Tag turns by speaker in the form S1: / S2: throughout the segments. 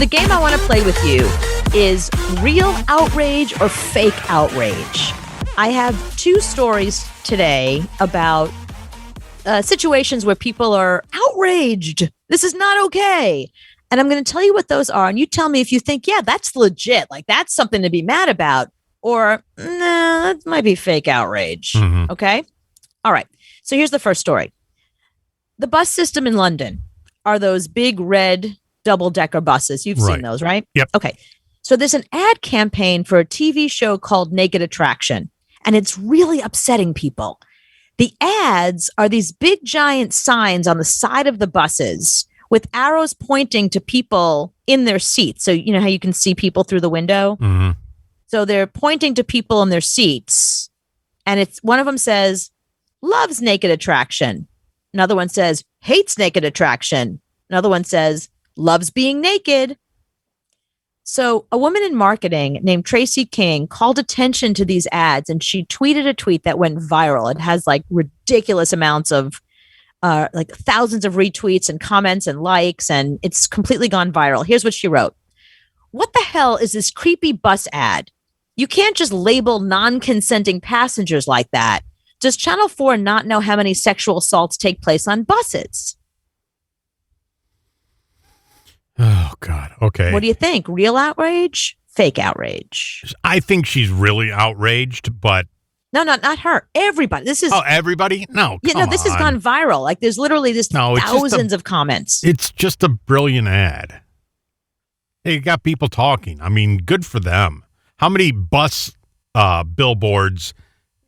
S1: the game I want to play with you is real outrage or fake outrage. I have two stories today about situations where people are outraged. This is not okay. And I'm going to tell you what those are. And you tell me if you think, yeah, that's legit. Like, that's something to be mad about. Or, nah, that might be fake outrage.
S2: Mm-hmm.
S1: Okay? All right. So here's the first story. The bus system in London are those big red double-decker buses. You've seen those, right?
S2: Yep.
S1: Okay. So there's an ad campaign for a TV show called Naked Attraction, and it's really upsetting people. The ads are these big, giant signs on the side of the buses with arrows pointing to people in their seats. So you know how you can see people through the window?
S2: Mm-hmm.
S1: So they're pointing to people in their seats, and it's one of them says, loves naked attraction. Another one says, hates naked attraction. Another one says, loves being naked. So a woman in marketing named Tracy King called attention to these ads, and she tweeted a tweet that went viral. It has like ridiculous amounts of like thousands of retweets and comments and likes, and it's completely gone viral. Here's what she wrote. What the hell is this creepy bus ad? You can't just label non-consenting passengers like that. Does Channel 4 not know how many sexual assaults take place on buses?
S2: Oh, God. Okay.
S1: What do you think? Real outrage? Fake outrage?
S2: I think she's really outraged, but...
S1: No, not her. Everybody. This is...
S2: Oh, everybody? No, come
S1: this has gone viral. Like, there's literally thousands of comments.
S2: It's just a brilliant ad. Hey, you got people talking. I mean, good for them. How many bus billboards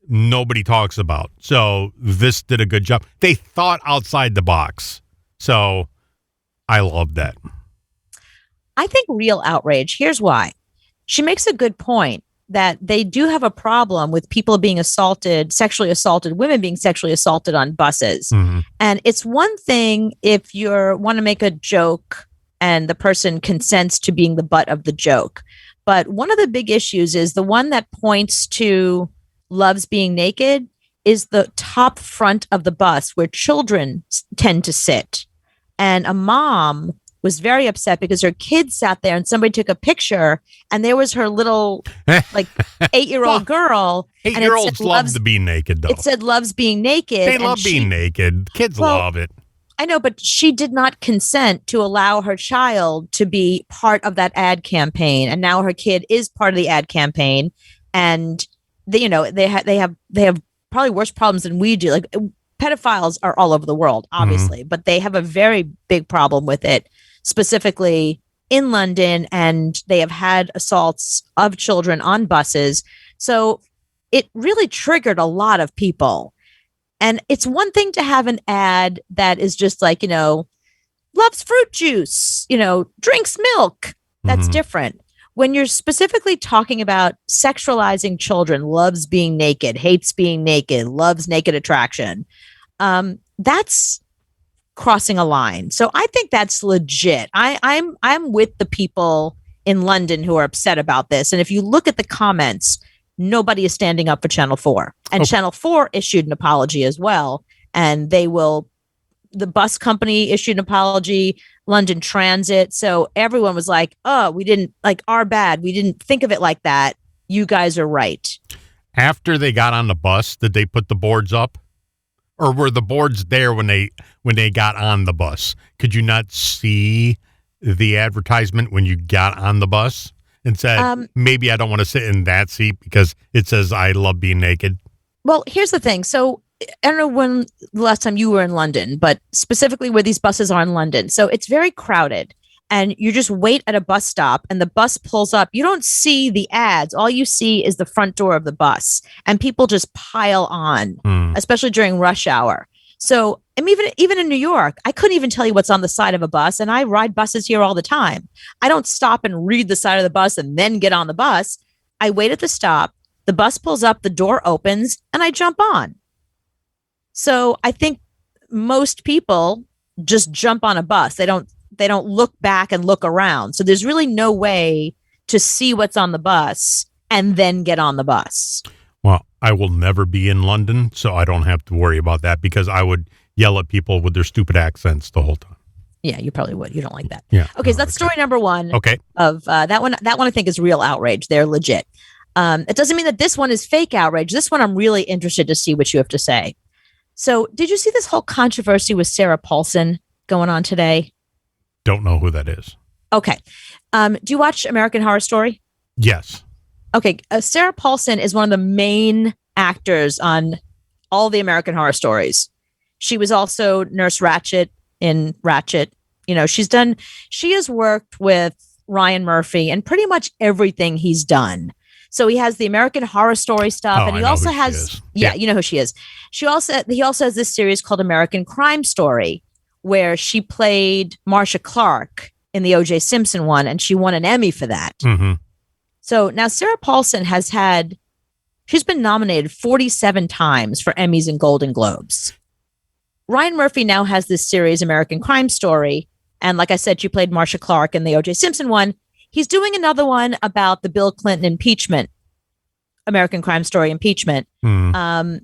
S2: nobody talks about? So this did a good job. They thought outside the box. So I love that.
S1: I think real outrage. Here's why. She makes a good point that they do have a problem with people being assaulted, sexually assaulted, women being sexually assaulted on buses.
S2: Mm-hmm.
S1: And it's one thing if you want to make a joke and the person consents to being the butt of the joke. But one of the big issues is the one that points to loves being naked is the top front of the bus where children tend to sit. And a mom was very upset because her kid sat there and somebody took a picture and there was her little like 8-year-old girl.
S2: 8-year-olds love to be naked, though.
S1: It said loves being naked.
S2: They love being naked. Kids love it.
S1: I know, but she did not consent to allow her child to be part of that ad campaign. And now her kid is part of the ad campaign. And they have probably worse problems than we do. Like, pedophiles are all over the world, obviously, but they have a very big problem with it, specifically in London, and they have had assaults of children on buses. So it really triggered a lot of people. And it's one thing to have an ad that is just like, loves fruit juice, drinks milk. That's different. When you're specifically talking about sexualizing children, loves being naked, hates being naked, loves naked attraction, that's crossing a line. So I think that's legit. I'm with the people in London who are upset about this. And if you look at the comments, nobody is standing up for Channel 4. And Channel 4 issued an apology as well. And the bus company issued an apology, London Transit. So everyone was like, oh, we didn't, like, our bad. We didn't think of it like that. You guys are right.
S2: After they got on the bus, did they put the boards up? Or were the boards there when they got on the bus? Could you not see the advertisement when you got on the bus and said, maybe I don't want to sit in that seat because it says I love being naked? Well,
S1: here's the thing. So I don't know when the last time you were in London, but specifically where these buses are in London. So it's very crowded. And you just wait at a bus stop and the bus pulls up. You don't see the ads. All you see is the front door of the bus. And people just pile on, especially during rush hour. So even in New York, I couldn't even tell you what's on the side of a bus. And I ride buses here all the time. I don't stop and read the side of the bus and then get on the bus. I wait at the stop. The bus pulls up, the door opens, and I jump on. So I think most people just jump on a bus. They don't look back and look around. So there's really no way to see what's on the bus and then get on the bus.
S2: Well, I will never be in London, so I don't have to worry about that because I would yell at people with their stupid accents the whole time.
S1: Yeah, you probably would. You don't like that.
S2: Yeah.
S1: Okay, so that's story number one.
S2: Okay.
S1: Of that one. That one I think is real outrage. They're legit. It doesn't mean that this one is fake outrage. This one I'm really interested to see what you have to say. So, did you see this whole controversy with Sarah Paulson going on today?
S2: Don't know who that is.
S1: Okay. Do you watch American Horror Story?
S2: Yes.
S1: Okay. Sarah Paulson is one of the main actors on all the American Horror Stories. She was also Nurse Ratched in Ratched. You know, she has worked with Ryan Murphy and pretty much everything he's done. So he has the American Horror Story stuff, and he also has, you know who she is. He also has this series called American Crime Story, where she played Marcia Clark in the O.J. Simpson one, and she won an Emmy for that.
S2: Mm-hmm.
S1: So now Sarah Paulson she's been nominated 47 times for Emmys and Golden Globes. Ryan Murphy now has this series, American Crime Story, and like I said, she played Marcia Clark in the O.J. Simpson one. He's doing another one about the Bill Clinton impeachment, American Crime Story impeachment. And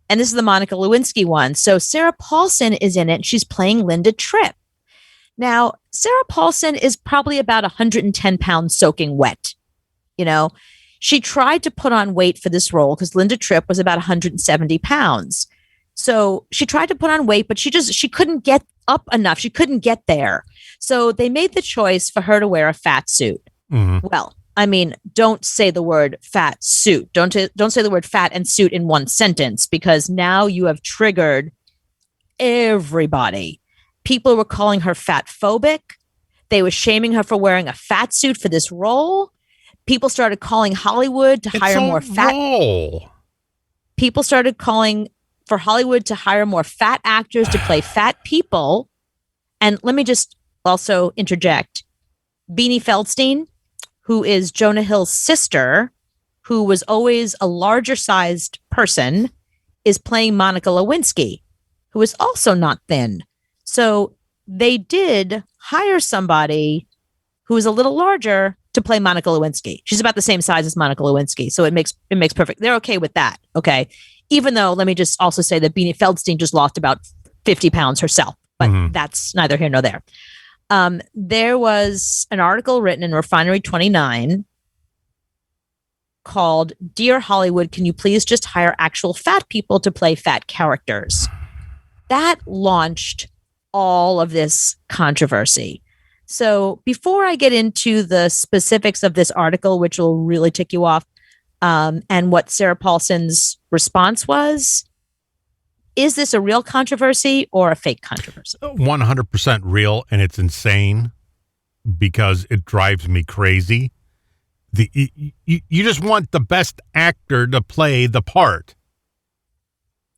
S1: this is the Monica Lewinsky one. So Sarah Paulson is in it. She's playing Linda Tripp. Now, Sarah Paulson is probably about 110 pounds soaking wet. You know, she tried to put on weight for this role because Linda Tripp was about 170 pounds. So she tried to put on weight, but she couldn't get up enough. She couldn't get there. So they made the choice for her to wear a fat suit. Mm-hmm. Well, I mean, don't say the word fat suit. Don't say the word fat and suit in one sentence, because now you have triggered everybody. People were calling her fat phobic. They were shaming her for wearing a fat suit for this role. People started calling Hollywood to hire more fat. People started calling for Hollywood to hire more fat actors to play fat people. And let me just also interject. Beanie Feldstein, who is Jonah Hill's sister, who was always a larger sized person, is playing Monica Lewinsky, who is also not thin. So they did hire somebody who is a little larger to play Monica Lewinsky. She's about the same size as Monica Lewinsky. So it makes perfect. They're okay with that. Okay. Even though, let me just also say that Beanie Feldstein just lost about 50 pounds herself, but that's neither here nor there. There was an article written in Refinery 29 called "Dear Hollywood, can you please just hire actual fat people to play fat characters?" That launched all of this controversy. So before I get into the specifics of this article, which will really tick you off, and what Sarah Paulson's response was, is this a real controversy or a fake controversy?
S2: 100% real, and it's insane because it drives me crazy. You just want the best actor to play the part.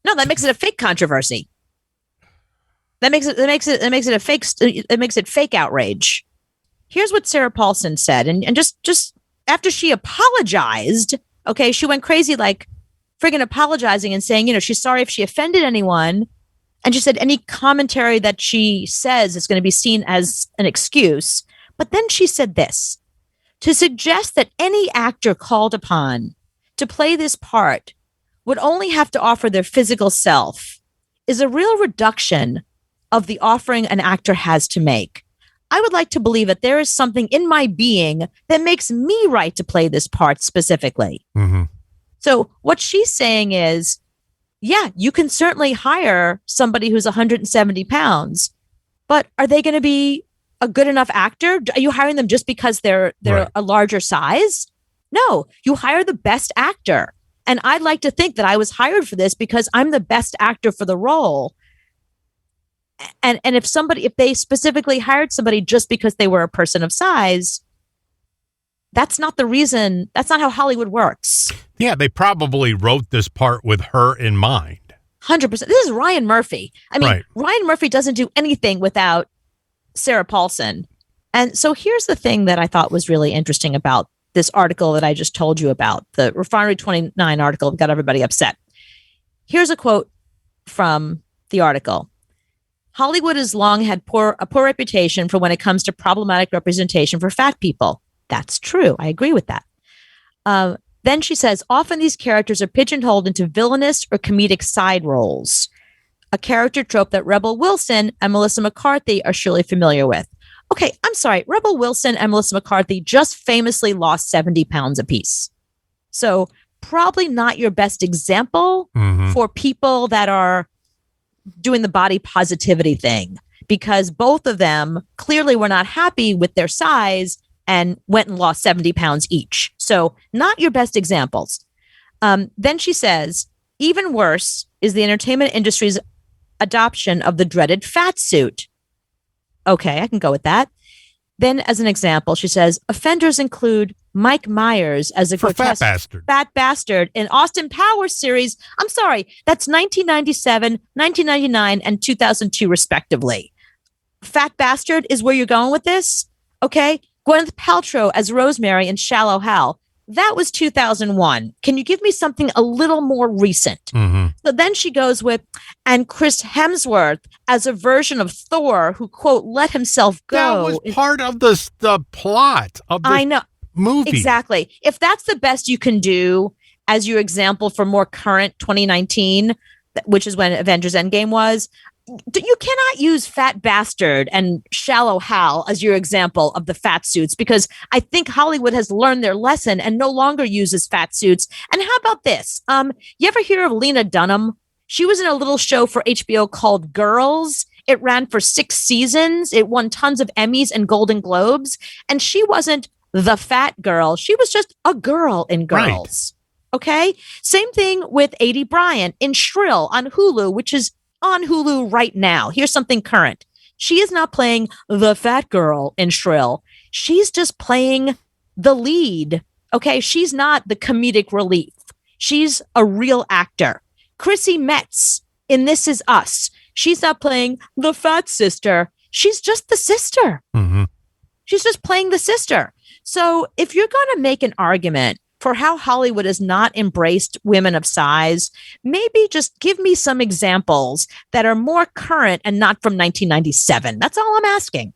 S1: No, that makes it a fake controversy. That makes it fake outrage. Here's what Sarah Paulson said, and just after she apologized, okay, she went crazy, like friggin' apologizing and saying, you know, she's sorry if she offended anyone. And she said any commentary that she says is going to be seen as an excuse. But then she said this: to suggest that any actor called upon to play this part would only have to offer their physical self is a real reduction of the offering an actor has to make. I would like to believe that there is something in my being that makes me right to play this part specifically. Mm-hmm. So what she's saying is, yeah, you can certainly hire somebody who's 170 pounds, but are they going to be a good enough actor? Are you hiring them just because they're right, a larger size? No, you hire the best actor. And I'd like to think that I was hired for this because I'm the best actor for the role. And if they specifically hired somebody just because they were a person of size, that's not the reason. That's not how Hollywood works.
S2: Yeah, they probably wrote this part with her in mind.
S1: 100%. This is Ryan Murphy. I mean, right. Ryan Murphy doesn't do anything without Sarah Paulson. And so here's the thing that I thought was really interesting about this article that I just told you about, the Refinery 29 article that got everybody upset. Here's a quote from the article. Hollywood has long had a poor reputation for when it comes to problematic representation for fat people. That's true. I agree with that. Then she says, often these characters are pigeonholed into villainous or comedic side roles. a character trope that Rebel Wilson and Melissa McCarthy are surely familiar with. Okay, I'm sorry. Rebel Wilson and Melissa McCarthy just famously lost 70 pounds apiece. So probably not your best example for people that are doing the body positivity thing, because both of them clearly were not happy with their size and went and lost 70 pounds each. So not your best examples. Then she says, even worse is the entertainment industry's adoption of the dreaded fat suit. Okay, I can go with that. Then, as an example, she says, offenders include Mike Myers as a grotesque fat bastard in Austin Powers series. I'm sorry, that's 1997, 1999, and 2002, respectively. Fat bastard is where you're going with this? Okay. Gwyneth Paltrow as Rosemary in Shallow Hal. That was 2001. Can you give me something a little more recent? So then she goes with, and Chris Hemsworth as a version of Thor who, quote, let himself go.
S2: That was part of the plot of this movie.
S1: Exactly. If that's the best you can do as your example for more current 2019, which is when Avengers Endgame was, you cannot use fat bastard and Shallow Hal as your example of the fat suits, because I think Hollywood has learned their lesson and no longer uses fat suits. And how about this? You ever hear of Lena Dunham? She was in a little show for HBO called Girls. It ran for 6 seasons. It won tons of Emmys and Golden Globes. And she wasn't the fat girl. She was just a girl in Girls. Right. Okay. Same thing with Adie Bryant in Shrill on Hulu, which is on Hulu right now. Here's something current. She is not playing the fat girl in Shrill. She's just playing the lead. Okay. She's not the comedic relief. She's a real actor. Chrissy Metz in This Is Us. She's not playing the fat sister. She's just the sister. She's just playing the sister. So if you're going to make an argument for how Hollywood has not embraced women of size, maybe just give me some examples that are more current and not from 1997. That's all I'm asking.